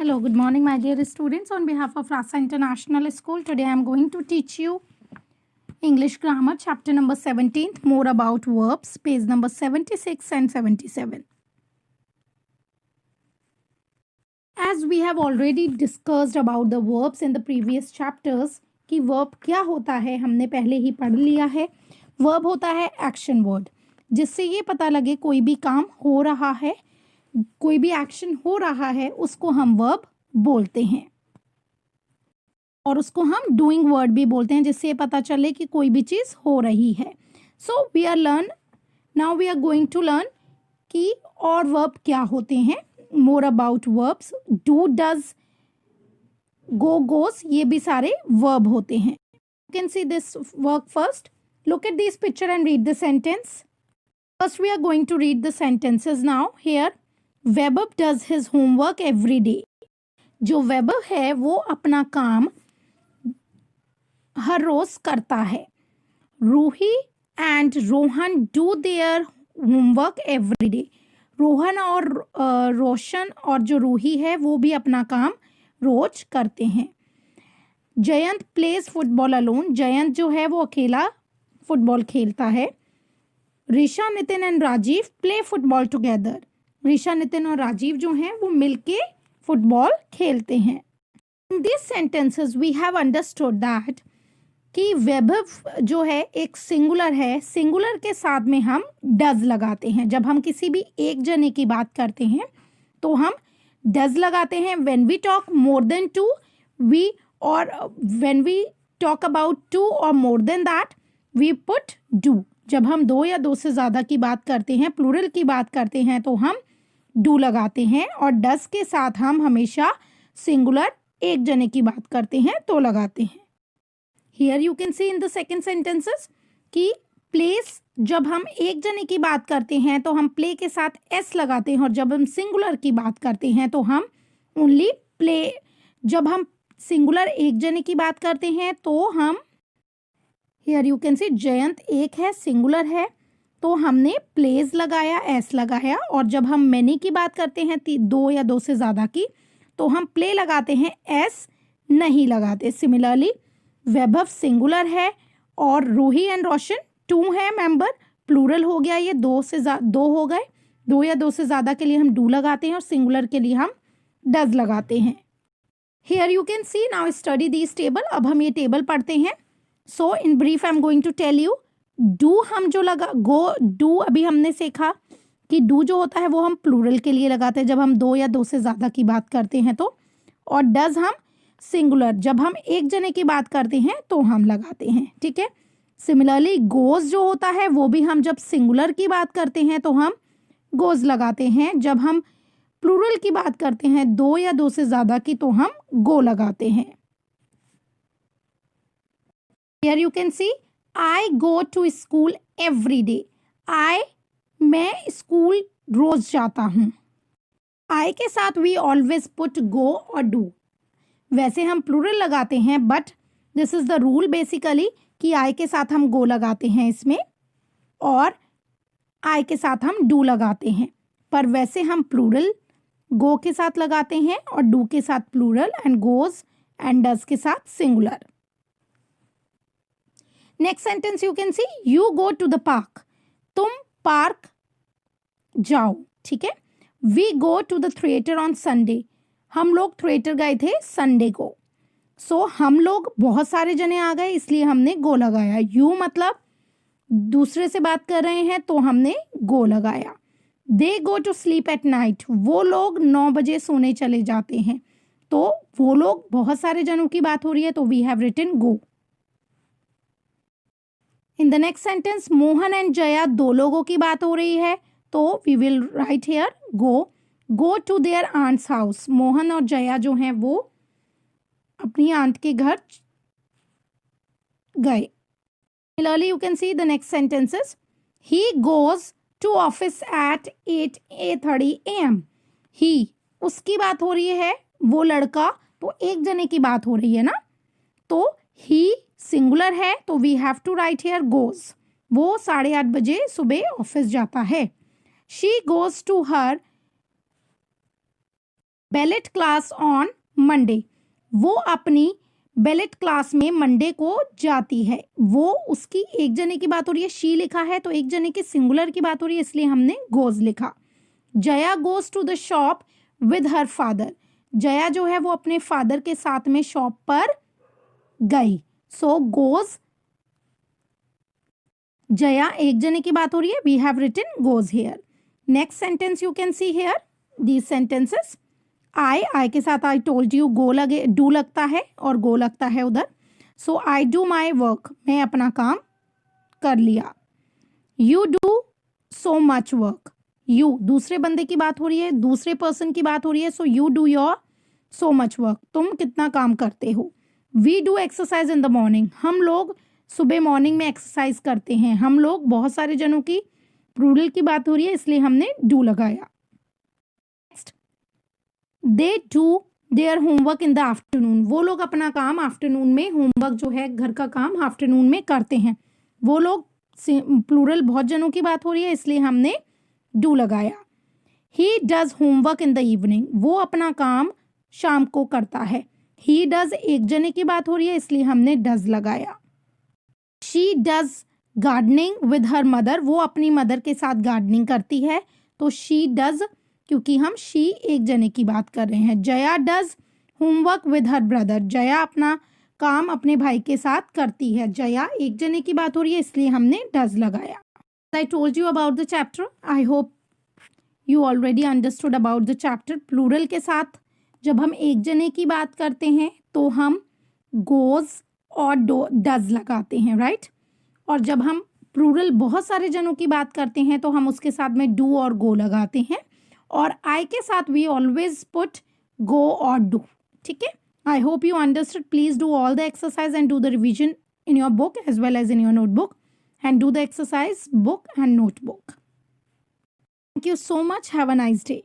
Hello, good morning, my dear students. On behalf of Rasa International School, today I am going to teach you English Grammar, chapter number 17, more about verbs, page number 76 and 77. As we have already discussed about the verbs in the previous chapters, कि verb क्या होता है हमने पहले ही पढ़ लिया है. Verb होता है action word, जिससे ये पता लगे कोई भी काम हो रहा है, कोई भी एक्शन हो रहा है, उसको हम वर्ब बोलते हैं और उसको हम डूइंग वर्ड भी बोलते हैं, जिससे ये पता चले कि कोई भी चीज़ हो रही है. So we are going to learn कि और वर्ब क्या होते हैं. More about verbs. Do, does, go, goes, ये भी सारे वर्ब होते हैं. You can see this work first. Look at this picture and read the sentence. First we are going to read the sentences now. Here Webber does his homework every day. जो Webber है वो अपना काम हर रोज करता है. Ruhi and Rohan do their homework every day. Rohan और रोशन और जो रूही है वो भी अपना काम रोज करते हैं. Jayant plays football alone. Jayant जो है वो अकेला फुटबॉल खेलता है. Risha, Nitin and Rajeev play football together. Risha, Nitin और राजीव जो हैं वो मिलके फुटबॉल खेलते हैं. In this sentences we have understood that कि वेबर जो है एक सिंगुलर है. सिंगुलर के साथ में हम डज लगाते हैं. जब हम किसी भी एक जने की बात करते हैं तो हम डज लगाते हैं. When we talk more than two, we or when we talk about two or more than that, we put do. जब हम दो या दो से ज़्यादा की बात करते हैं, प्लूरल की बात करते हैं, तो हम डू लगाते हैं. और डस के साथ हम हमेशा सिंगुलर एक जने की बात करते हैं तो लगाते हैं. Here you can C in the second sentences कि प्लेस, जब हम एक जने की बात करते हैं तो हम प्ले के साथ एस लगाते हैं, और जब हम सिंगुलर की बात करते हैं तो हम ओनली प्ले. जब हम सिंगुलर एक जने की बात करते हैं तो हम, हियर यू कैन सी जयंत एक है, सिंगुलर है, तो हमने प्लेज लगाया, एस लगाया. और जब हम मैनी की बात करते हैं, दो या दो से ज़्यादा की, तो हम प्ले लगाते हैं, एस नहीं लगाते. सिमिलरली वैभव सिंगुलर है और रूही एंड रोशन टू है मेंबर, प्लूरल हो गया, ये दो हो गए. दो या दो से ज़्यादा के लिए हम डू लगाते हैं और सिंगुलर के लिए हम डज लगाते हैं. Here you can see now study this table. अब हम ये टेबल पढ़ते हैं. So in brief I am going to tell you. Do हम जो लगा, गो, डू अभी हमने सीखा कि डू जो होता है वो हम प्लूरल के लिए लगाते हैं जब हम दो या दो से ज़्यादा की बात करते हैं तो. और डज हम सिंगुलर, जब हम एक जने की बात करते हैं तो हम लगाते हैं. ठीक है. सिमिलरली गोज जो होता है वो भी हम जब सिंगुलर की बात करते हैं तो हम गोज लगाते हैं. जब हम प्लूरल की बात करते हैं, दो या दो से ज़्यादा की, तो हम गो लगाते हैं. Here you can see I go to school every day. मैं स्कूल रोज जाता हूँ. I के साथ we always put go और do. वैसे हम प्लूरल लगाते हैं, but this is the rule basically कि I के साथ हम go लगाते हैं इसमें, और I के साथ हम do लगाते हैं. पर वैसे हम प्लूरल go के साथ लगाते हैं और do के साथ plural, and goes and does के साथ singular. Next sentence you can see you go to the park. तुम पार्क जाओ. ठीक है. We go to the theatre on Sunday. हम लोग थिएटर गए थे संडे को. सो हम लोग बहुत सारे जने आ गए इसलिए हमने गो लगाया. यू मतलब दूसरे से बात कर रहे हैं तो हमने गो लगाया. They go to sleep at night. वो लोग 9 बजे सोने चले जाते हैं. तो वो लोग बहुत सारे जनों की बात हो रही है तो we have written go. In the next sentence Mohan and Jaya, दो लोगों की बात हो रही है तो we will write here go to their aunt's house. Mohan और जया जो हैं वो अपनी आंट के घर गए. Similarly you can see the next sentences. He goes to office at 8:30 AM. He, उसकी बात हो रही है, वो लड़का, तो एक जने की बात हो रही है ना, तो ही सिंगुलर है तो we have to write here goes. वो 8:30 बजे सुबह ऑफिस जाता है. She goes to her ballet class on Monday, वो अपनी बैलेट क्लास में मंडे को जाती है। वो उसकी एक जने की बात हो रही है, शी लिखा है तो एक जने की सिंगुलर की बात हो रही है इसलिए हमने गोज लिखा। Jaya goes to the shop with her father, Jaya जो है वो अपने फादर के साथ में शॉप पर गई। सो गोज, जया एक जने की बात हो रही है, we have written goes here. Next sentence you can see here these sentences. I के साथ आई टोल्ड यू गो लगे, डू लगता है और गो लगता है उधर। सो आई डू माई वर्क, मैं अपना काम कर लिया। You do so much work, you दूसरे बंदे की बात हो रही है, दूसरे पर्सन की बात हो रही है। So you do your so much work, तुम कितना काम करते हो। We do exercise in the morning, हम लोग सुबह मॉर्निंग में एक्सरसाइज करते हैं। हम लोग बहुत सारे जनों की प्लूरल की बात हो रही है इसलिए हमने डू लगाया। Next, they do their homework in the afternoon, वो लोग अपना काम आफ्टरनून में, होमवर्क जो है घर का काम आफ्टरनून में करते हैं। वो लोग प्लूरल बहुत जनों की बात हो रही है इसलिए हमने डू लगाया। He does homework in the evening, वो अपना काम शाम को करता है। ही डज एक जने की बात हो रही है इसलिए हमने डज लगाया। She does gardening with her mother, वो अपनी मदर के साथ गार्डनिंग करती है तो शी डज, क्योंकि हम शी एक जने की बात कर रहे हैं। Jaya does homework with her brother, Jaya अपना काम अपने भाई के साथ करती है। जया एक जने की बात हो रही है इसलिए हमने डज लगाया। I told you about the chapter, I hope you already understood about the chapter. Plural के साथ जब हम एक जने की बात करते हैं तो हम गोज और डज लगाते हैं, राइट। और जब हम प्लूरल बहुत सारे जनों की बात करते हैं तो हम उसके साथ में डू और गो लगाते हैं। और आई के साथ वी ऑलवेज पुट गो और डू, ठीक है। आई hope you understood. Please do all the exercise and do the revision in your book as well as in your notebook, and do the exercise book and notebook. Thank you so much. Have a nice day.